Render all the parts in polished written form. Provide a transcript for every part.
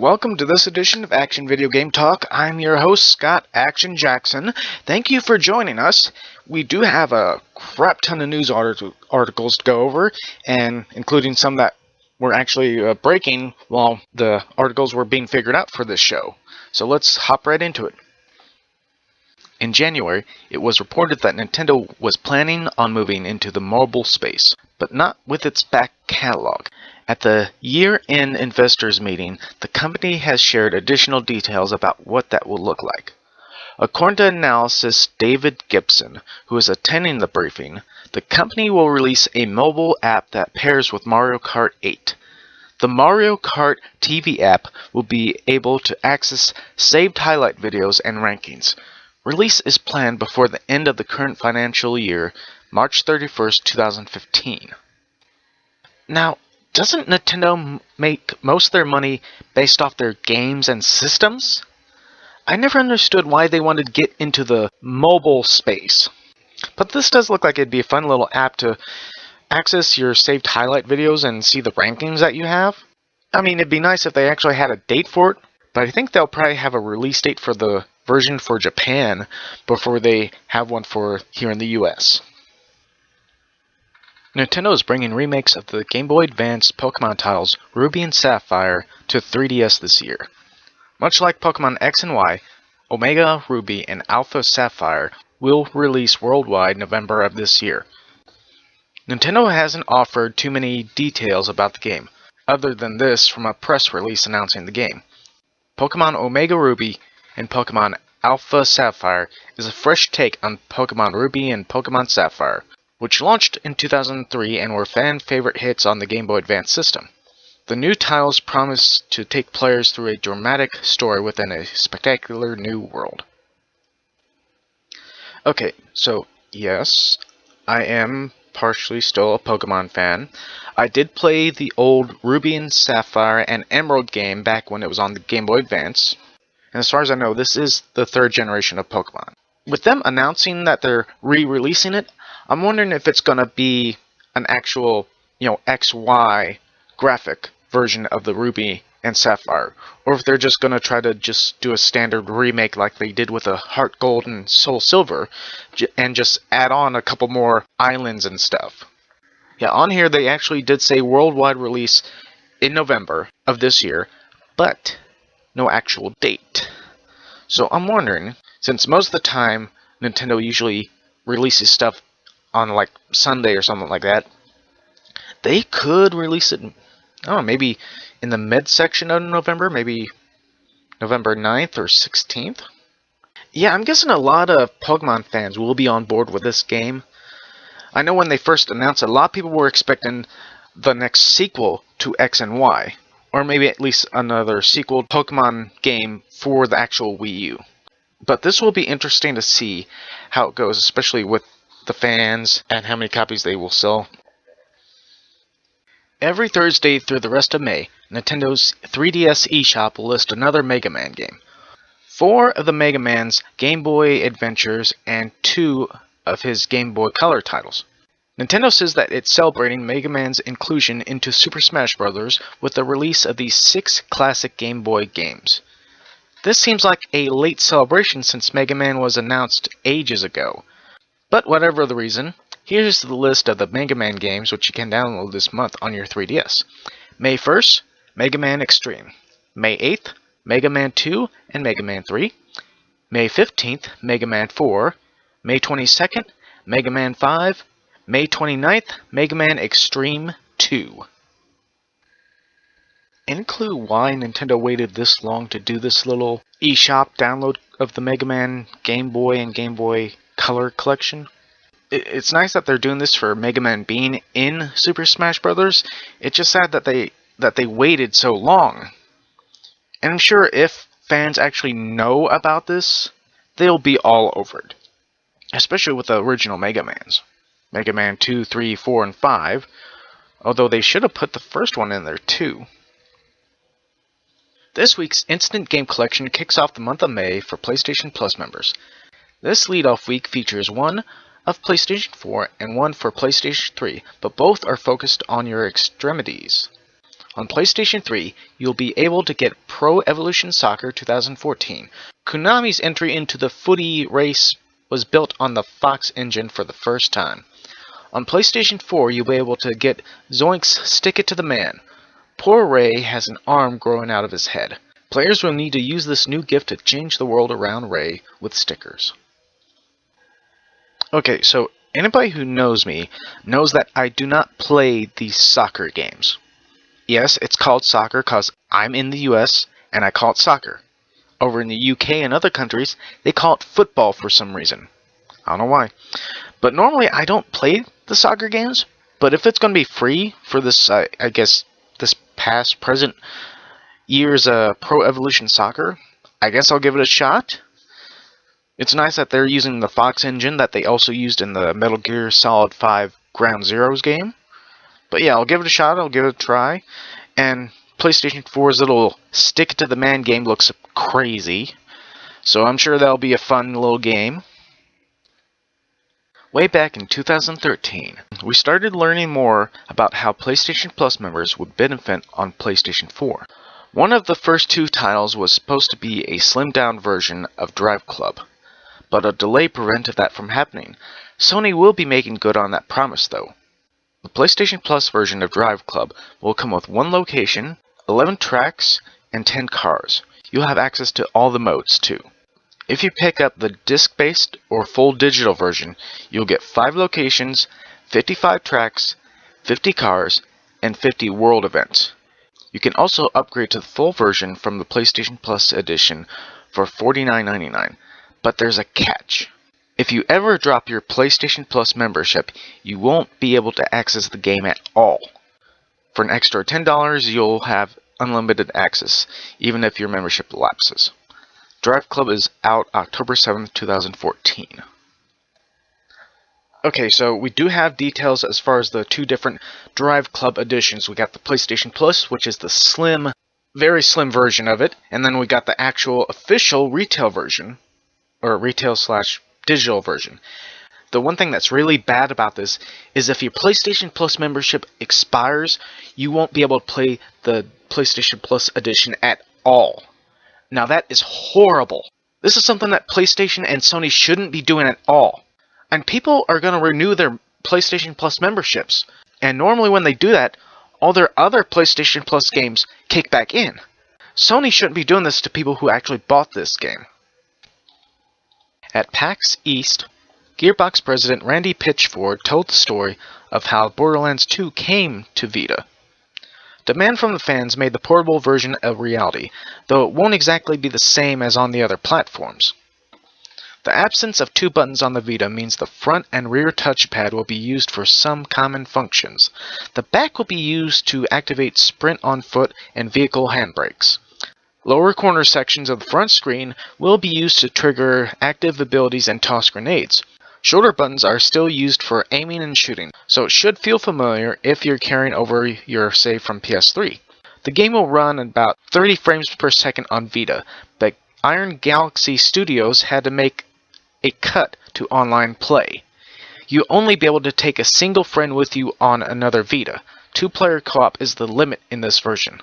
Welcome to this edition of Action Video Game Talk. I'm your host, Scott Action Jackson. Thank you for joining us. We do have a crap ton of news articles to go over, and including some that were actually breaking while the articles were being figured out for this show. So let's hop right into it. In January, it was reported that Nintendo was planning on moving into the mobile space, but not with its back catalog. At the year-end investors meeting, the company has shared additional details about what that will look like. According to analyst David Gibson, who is attending the briefing, the company will release a mobile app that pairs with Mario Kart 8. The Mario Kart TV app will be able to access saved highlight videos and rankings. Release is planned before the end of the current financial year, March 31st, 2015. Now, doesn't Nintendo make most of their money based off their games and systems? I never understood why they wanted to get into the mobile space. But this does look like it'd be a fun little app to access your saved highlight videos and see the rankings that you have. I mean, it'd be nice if they actually had a date for it, but I think they'll probably have a release date for the version for Japan before they have one for here in the US. Nintendo is bringing remakes of the Game Boy Advance Pokemon titles Ruby and Sapphire to 3DS this year. Much like Pokemon X and Y, Omega Ruby and Alpha Sapphire will release worldwide November of this year. Nintendo hasn't offered too many details about the game, other than this from a press release announcing the game. Pokemon Omega Ruby and Pokemon Alpha Sapphire is a fresh take on Pokemon Ruby and Pokemon Sapphire, which launched in 2003 and were fan-favorite hits on the Game Boy Advance system. The new titles promise to take players through a dramatic story within a spectacular new world. Okay, so yes, I am partially still a Pokemon fan. I did play the old Ruby and Sapphire and Emerald game back when it was on the Game Boy Advance, and as far as I know, this is the third generation of Pokemon. With them announcing that they're re-releasing it, I'm wondering if it's going to be an actual, XY graphic version of the Ruby and Sapphire, or if they're just going to try to just do a standard remake like they did with a Heart Gold and Soul Silver, and just add on a couple more islands and stuff. Yeah, on here they actually did say worldwide release in November of this year, but no actual date. So I'm wondering, since most of the time Nintendo usually releases stuff on like Sunday or something like that, they could release it, I don't know, maybe in the mid-section of November, maybe November 9th or 16th? Yeah, I'm guessing a lot of Pokemon fans will be on board with this game. I know when they first announced it, a lot of people were expecting the next sequel to X and Y, or maybe at least another sequel Pokemon game for the actual Wii U. But this will be interesting to see how it goes, especially with the fans and how many copies they will sell. Every Thursday through the rest of May, Nintendo's 3DS eShop will list another Mega Man game. 4 of the Mega Man's Game Boy Adventures and 2 of his Game Boy Color titles. Nintendo says that it's celebrating Mega Man's inclusion into Super Smash Bros. With the release of these 6 classic Game Boy games. This seems like a late celebration since Mega Man was announced ages ago. But whatever the reason, here's the list of the Mega Man games which you can download this month on your 3DS. May 1st, Mega Man Extreme. May 8th, Mega Man 2 and Mega Man 3. May 15th, Mega Man 4. May 22nd, Mega Man 5. May 29th, Mega Man Extreme 2. Any clue why Nintendo waited this long to do this little eShop download of the Mega Man Game Boy and Game Boy Color collection? It's nice that they're doing this for Mega Man being in Super Smash Bros. It's just sad that they waited so long. And I'm sure if fans actually know about this, they'll be all over it. Especially with the original Mega Mans. Mega Man 2, 3, 4, and 5. Although they should have put the first one in there too. This week's Instant Game Collection kicks off the month of May for PlayStation Plus members. This lead-off week features one of PlayStation 4 and one for PlayStation 3, but both are focused on your extremities. On PlayStation 3, you'll be able to get Pro Evolution Soccer 2014. Konami's entry into the footy race was built on the Fox engine for the first time. On PlayStation 4, you'll be able to get Zoink's Stick It to the Man. Poor Ray has an arm growing out of his head. Players will need to use this new gift to change the world around Ray with stickers. Okay, so anybody who knows me knows that I do not play these soccer games. Yes, it's called soccer because I'm in the US and I call it soccer. Over in the UK and other countries, they call it football for some reason. I don't know why. But normally I don't play the soccer games, but if it's going to be free for this, I guess, this present year's Pro Evolution Soccer, I guess I'll give it a shot. It's nice that they're using the Fox engine that they also used in the Metal Gear Solid 5 Ground Zeroes game. But yeah, I'll give it a shot, I'll give it a try. And PlayStation 4's little Stick It to the Man game looks crazy. So I'm sure that'll be a fun little game. Way back in 2013, we started learning more about how PlayStation Plus members would benefit on PlayStation 4. One of the first two titles was supposed to be a slimmed-down version of Drive Club, but a delay prevented that from happening. Sony will be making good on that promise, though. The PlayStation Plus version of Drive Club will come with one location, 11 tracks, and 10 cars. You'll have access to all the modes, too. If you pick up the disc-based or full digital version, you'll get 5 locations, 55 tracks, 50 cars, and 50 world events. You can also upgrade to the full version from the PlayStation Plus edition for $49.99, but there's a catch. If you ever drop your PlayStation Plus membership, you won't be able to access the game at all. For an extra $10, you'll have unlimited access, even if your membership lapses. Drive Club is out October 7th, 2014. Okay, so we do have details as far as the two different Drive Club editions. We got the PlayStation Plus, which is the slim, very slim version of it, and then we got the actual official retail version, or retail/digital version. The one thing that's really bad about this is if your PlayStation Plus membership expires, you won't be able to play the PlayStation Plus edition at all. Now that is horrible. This is something that PlayStation and Sony shouldn't be doing at all. And people are going to renew their PlayStation Plus memberships. And normally when they do that, all their other PlayStation Plus games kick back in. Sony shouldn't be doing this to people who actually bought this game. At PAX East, Gearbox president Randy Pitchford told the story of how Borderlands 2 came to Vita. Demand from the fans made the portable version a reality, though it won't exactly be the same as on the other platforms. The absence of 2 buttons on the Vita means the front and rear touchpad will be used for some common functions. The back will be used to activate sprint on foot and vehicle handbrakes. Lower corner sections of the front screen will be used to trigger active abilities and toss grenades. Shoulder buttons are still used for aiming and shooting, so it should feel familiar if you're carrying over your save from PS3. The game will run at about 30 frames per second on Vita, but Iron Galaxy Studios had to make a cut to online play. You'll only be able to take a single friend with you on another Vita. 2-player co-op is the limit in this version.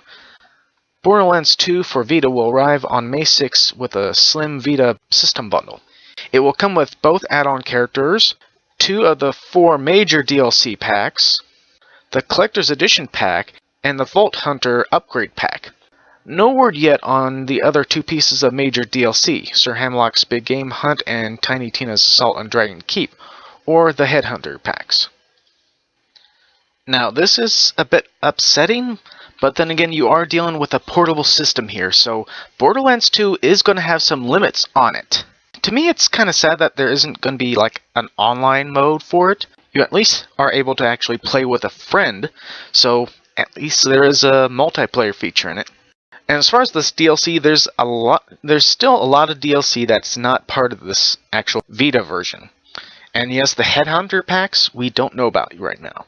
Borderlands 2 for Vita will arrive on May 6 with a slim Vita system bundle. It will come with both add-on characters, 2 of the 4 major DLC packs, the Collector's Edition pack, and the Vault Hunter upgrade pack. No word yet on the other 2 pieces of major DLC, Sir Hamlock's Big Game Hunt and Tiny Tina's Assault on Dragon Keep, or the Headhunter packs. Now, this is a bit upsetting, but then again, you are dealing with a portable system here, so Borderlands 2 is going to have some limits on it. To me, it's kind of sad that there isn't going to be like an online mode for it. You at least are able to actually play with a friend, so at least there is a multiplayer feature in it. And as far as this DLC, there's still a lot of DLC that's not part of this actual Vita version. And yes, the Headhunter packs, we don't know about right now.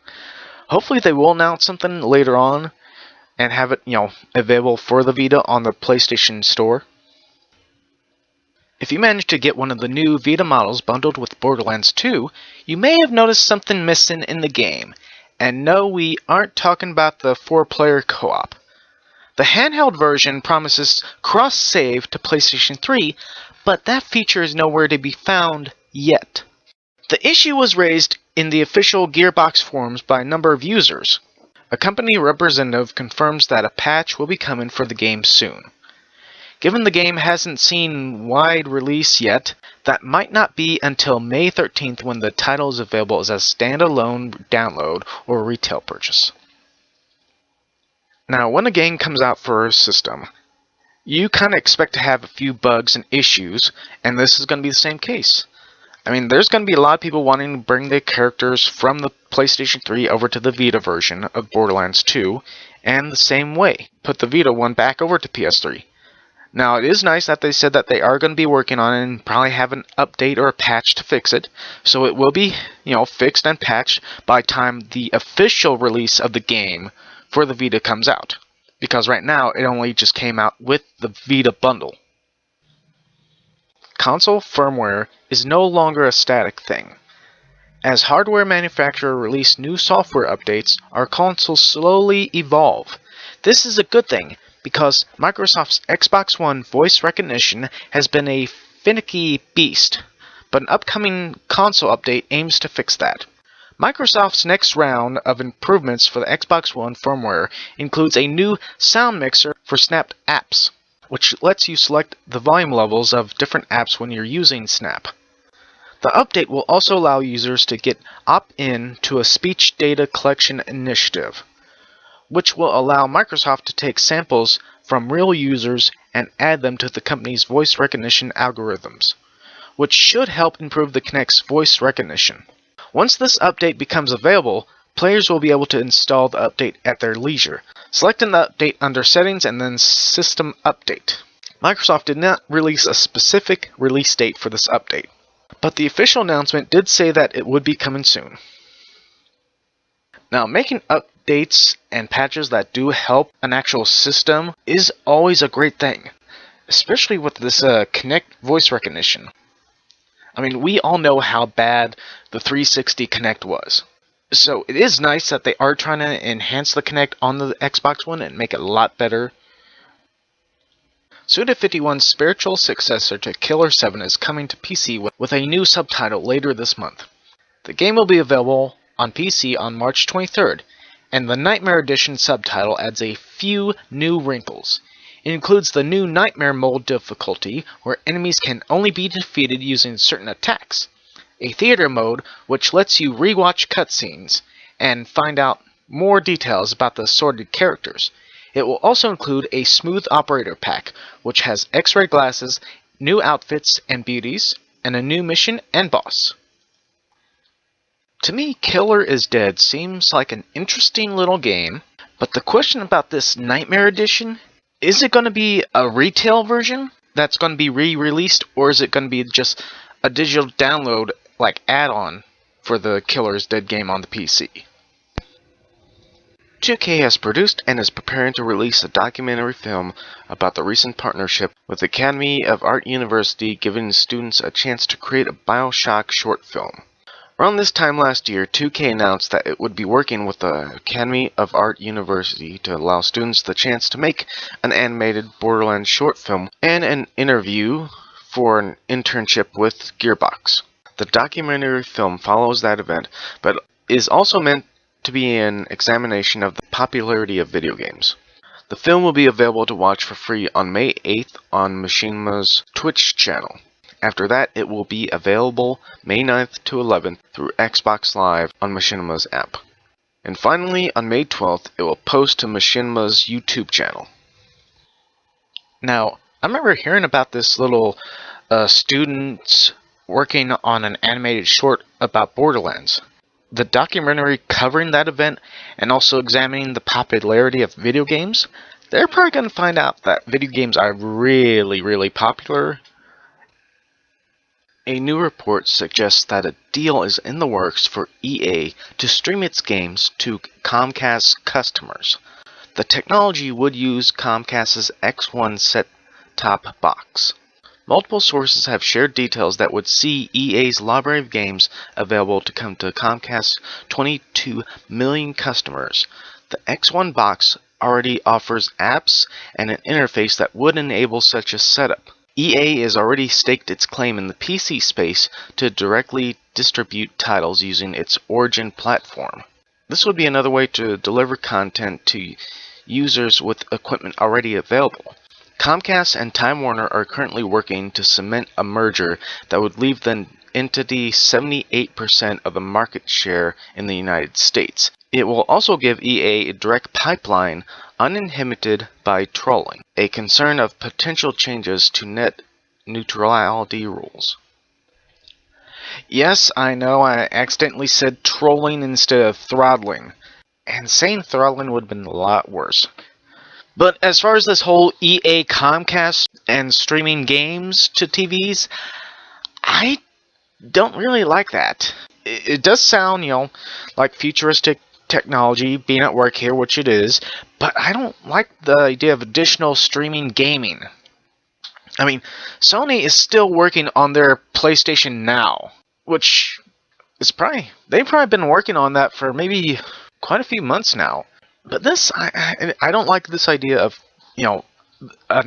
Hopefully they will announce something later on and have it, available for the Vita on the PlayStation Store. If you manage to get one of the new Vita models bundled with Borderlands 2, you may have noticed something missing in the game. And no, we aren't talking about the 4-player co-op. The handheld version promises cross-save to PlayStation 3, but that feature is nowhere to be found yet. The issue was raised in the official Gearbox forums by a number of users. A company representative confirms that a patch will be coming for the game soon. Given the game hasn't seen wide release yet, that might not be until May 13th when the title is available as a standalone download or retail purchase. Now, when a game comes out for a system, you kind of expect to have a few bugs and issues, and this is going to be the same case. I mean, there's going to be a lot of people wanting to bring the characters from the PlayStation 3 over to the Vita version of Borderlands 2, and the same way, put the Vita one back over to PS3. Now, it is nice that they said that they are going to be working on it and probably have an update or a patch to fix it. So it will be, fixed and patched by the time the official release of the game for the Vita comes out. Because right now, it only just came out with the Vita bundle. Console firmware is no longer a static thing. As hardware manufacturers release new software updates, our consoles slowly evolve. This is a good thing, because Microsoft's Xbox One voice recognition has been a finicky beast, but an upcoming console update aims to fix that. Microsoft's next round of improvements for the Xbox One firmware includes a new sound mixer for Snap apps, which lets you select the volume levels of different apps when you're using Snap. The update will also allow users to get opt-in to a speech data collection initiative, which will allow Microsoft to take samples from real users and add them to the company's voice recognition algorithms, which should help improve the Kinect's voice recognition. Once this update becomes available, players will be able to install the update at their leisure, selecting the update under Settings and then System Update. Microsoft did not release a specific release date for this update, but the official announcement did say that it would be coming soon. Now, making updates and patches that do help an actual system is always a great thing, especially with this Kinect voice recognition. I mean, we all know how bad the 360 Kinect was. So it is nice that they are trying to enhance the Kinect on the Xbox One and make it a lot better. Suda 51's spiritual successor to Killer 7 is coming to PC with a new subtitle later this month. The game will be available on PC on March 23rd, and the Nightmare Edition subtitle adds a few new wrinkles. It includes the new Nightmare Mode difficulty, where enemies can only be defeated using certain attacks, a Theater Mode, which lets you rewatch cutscenes and find out more details about the assorted characters. It will also include a Smooth Operator Pack, which has X-ray glasses, new outfits and beauties, and a new mission and boss. To me, Killer is Dead seems like an interesting little game, but the question about this Nightmare Edition, is it going to be a retail version that's going to be re-released, or is it going to be just a digital download like add-on for the Killer is Dead game on the PC? 2K has produced and is preparing to release a documentary film about the recent partnership with the Academy of Art University, giving students a chance to create a BioShock short film. Around this time last year, 2K announced that it would be working with the Academy of Art University to allow students the chance to make an animated Borderlands short film and an interview for an internship with Gearbox. The documentary film follows that event, but is also meant to be an examination of the popularity of video games. The film will be available to watch for free on May 8th on Machinima's Twitch channel. After that, it will be available May 9th to 11th through Xbox Live on Machinima's app. And finally, on May 12th, it will post to Machinima's YouTube channel. Now, I remember hearing about this little students working on an animated short about Borderlands. The documentary covering that event and also examining the popularity of video games, they're probably going to find out that video games are really, really popular. A new report suggests that a deal is in the works for EA to stream its games to Comcast customers. The technology would use Comcast's X1 set-top box. Multiple sources have shared details that would see EA's library of games available to come to Comcast's 22 million customers. The X1 box already offers apps and an interface that would enable such a setup. EA has already staked its claim in the PC space to directly distribute titles using its Origin platform. This would be another way to deliver content to users with equipment already available. Comcast and Time Warner are currently working to cement a merger that would leave the entity 78% of the market share in the United States. It will also give EA a direct pipeline uninhibited by trolling, a concern of potential changes to net neutrality rules. Yes, I know I accidentally said trolling instead of throttling, and saying throttling would have been a lot worse. But as far as this whole EA Comcast and streaming games to TVs, I don't really like that. It does sound, like futuristic technology being at work here, which it is, but I don't like the idea of additional streaming gaming. I mean, Sony is still working on their PlayStation Now, which is they've probably been working on that for maybe quite a few months now. But this, I don't like this idea of, an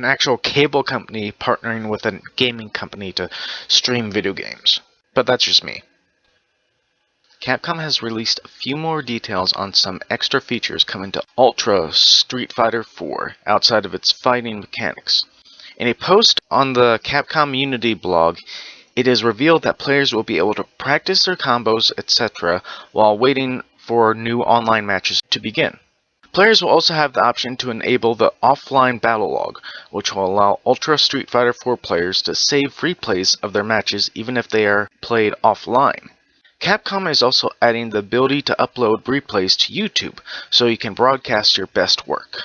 actual cable company partnering with a gaming company to stream video games. But that's just me. Capcom has released a few more details on some extra features coming to Ultra Street Fighter 4 outside of its fighting mechanics. In a post on the Capcom Unity blog, it is revealed that players will be able to practice their combos, etc., while waiting for new online matches to begin. Players will also have the option to enable the offline battle log, which will allow Ultra Street Fighter 4 players to save replays of their matches even if they are played offline. Capcom is also adding the ability to upload replays to YouTube, so you can broadcast your best work.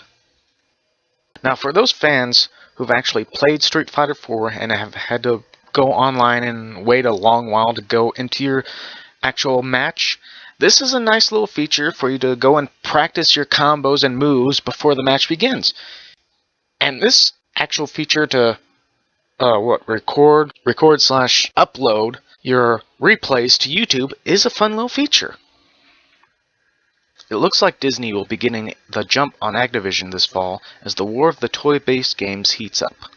Now, for those fans who've actually played Street Fighter 4 and have had to go online and wait a long while to go into your actual match, this is a nice little feature for you to go and practice your combos and moves before the match begins. And this actual feature to record/upload your replays to YouTube is a fun little feature. It looks like Disney will be getting the jump on Activision this fall as the war of the toy-based games heats up.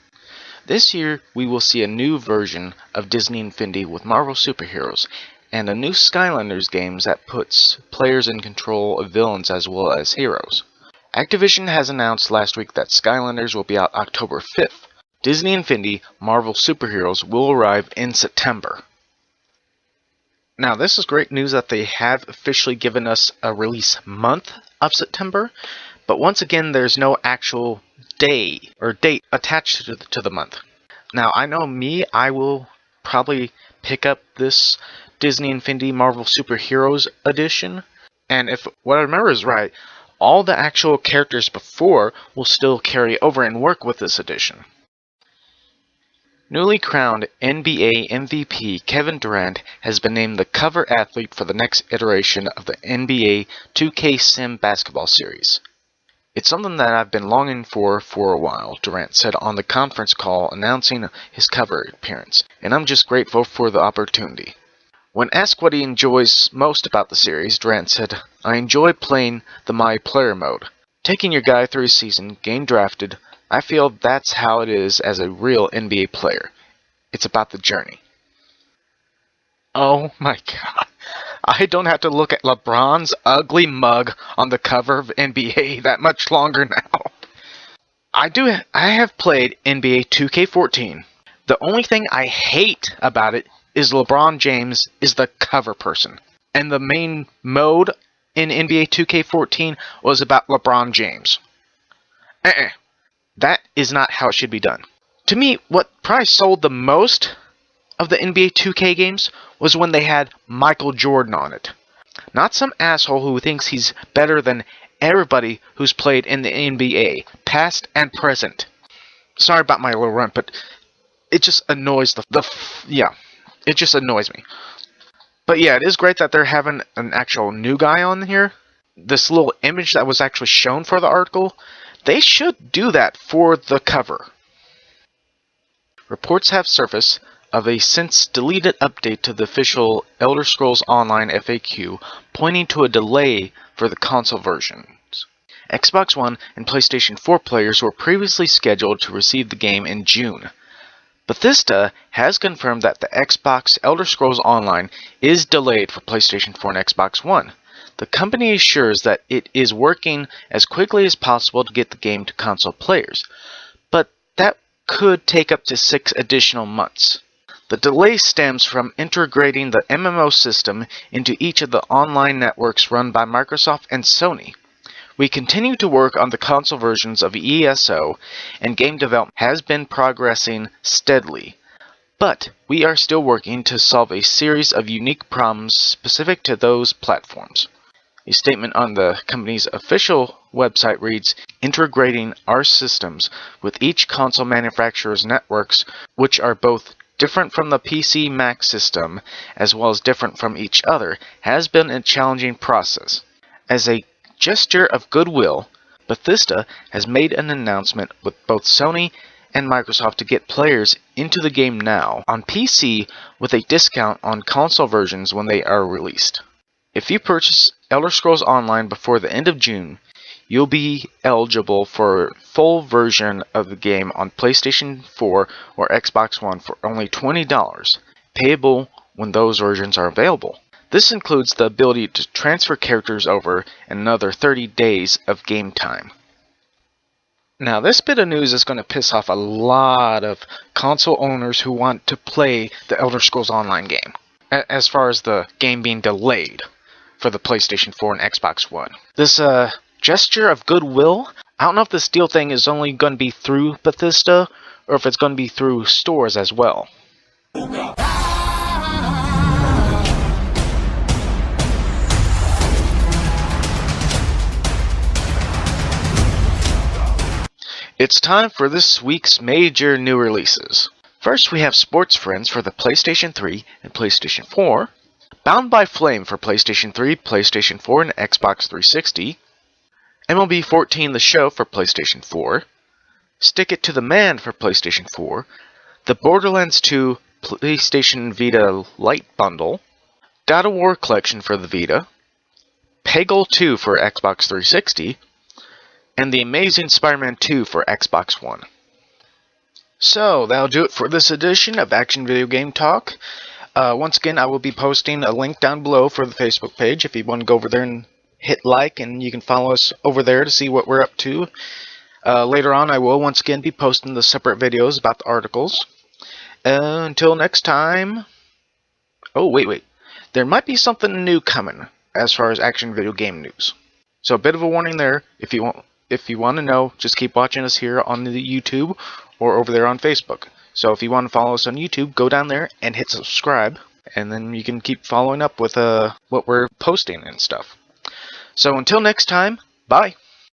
This year, we will see a new version of Disney Infinity with Marvel superheroes, and a new Skylanders game that puts players in control of villains as well as heroes. Activision has announced last week that Skylanders will be out October 5th. Disney Infinity Marvel Superheroes will arrive in September. Now, this is great news that they have officially given us a release month of September, but once again, there's no actual day or date attached to the month. Now, I know me, I will probably pick up this Disney Infinity Marvel Superheroes edition, and if what I remember is right, all the actual characters before will still carry over and work with this edition. Newly crowned NBA MVP Kevin Durant has been named the cover athlete for the next iteration of the NBA 2K Sim basketball series. It's something that I've been longing for a while, Durant said on the conference call announcing his cover appearance, and I'm just grateful for the opportunity. When asked what he enjoys most about the series, Durant said, "I enjoy playing the My Player mode. Taking your guy through his season, getting drafted, I feel that's how it is as a real NBA player. It's about the journey." Oh my god. I don't have to look at LeBron's ugly mug on the cover of NBA that much longer now. I have played NBA 2K14. The only thing I hate about it is LeBron James is the cover person. And the main mode in NBA 2K14 was about LeBron James. That is not how it should be done. To me, what probably sold the most of the NBA 2K games was when they had Michael Jordan on it. Not some asshole who thinks he's better than everybody who's played in the NBA, past and present. Sorry about my little rant, but it just annoys it just annoys me. But yeah, it is great that they're having an actual new guy on here. This little image that was actually shown for the article, they should do that for the cover. reports have surfaced of a since-deleted update to the official Elder Scrolls Online FAQ, pointing to a delay for the console versions. Xbox One and PlayStation 4 players were previously scheduled to receive the game in June. Bethesda has confirmed that the Xbox Elder Scrolls Online is delayed for PlayStation 4 and Xbox One. The company assures that it is working as quickly as possible to get the game to console players, but that could take up to 6 additional months. The delay stems from integrating the MMO system into each of the online networks run by Microsoft and Sony. We continue to work on the console versions of ESO, and game development has been progressing steadily. But we are still working to solve a series of unique problems specific to those platforms. A statement on the company's official website reads, "Integrating our systems with each console manufacturer's networks, which are both different from the PC Mac system as well as different from each other, has been a challenging process. As a gesture of goodwill, Bethesda has made an announcement with both Sony and Microsoft to get players into the game now on PC with a discount on console versions when they are released. If you purchase Elder Scrolls Online before the end of June, you'll be eligible for a full version of the game on PlayStation 4 or Xbox One for only $20, payable when those versions are available. This includes the ability to transfer characters over and another 30 days of game time." Now, this bit of news is going to piss off a lot of console owners who want to play the Elder Scrolls Online game, as far as the game being delayed for the PlayStation 4 and Xbox One. This gesture of goodwill, I don't know if this deal thing is only going to be through Bethesda or if it's going to be through stores as well. It's time for this week's major new releases. First, we have Sports Friends for the PlayStation 3 and PlayStation 4, Bound by Flame for PlayStation 3, PlayStation 4, and Xbox 360, MLB 14 The Show for PlayStation 4, Stick It to the Man for PlayStation 4, the Borderlands 2 PlayStation Vita Lite Bundle, God of War Collection for the Vita, Peggle 2 for Xbox 360, and The Amazing Spider-Man 2 for Xbox One. So, that'll do it for this edition of Action Video Game Talk. Once again, I will be posting a link down below for the Facebook page if you want to go over there and hit like, and you can follow us over there to see what we're up to. Later on, I will once again be posting the separate videos about the articles. Until next time... Oh, wait. There might be something new coming as far as Action Video Game news. So, a bit of a warning there. If you want to know, just keep watching us here on the YouTube or over there on Facebook. So if you want to follow us on YouTube, go down there and hit subscribe, and then you can keep following up with what we're posting and stuff. So until next time, bye!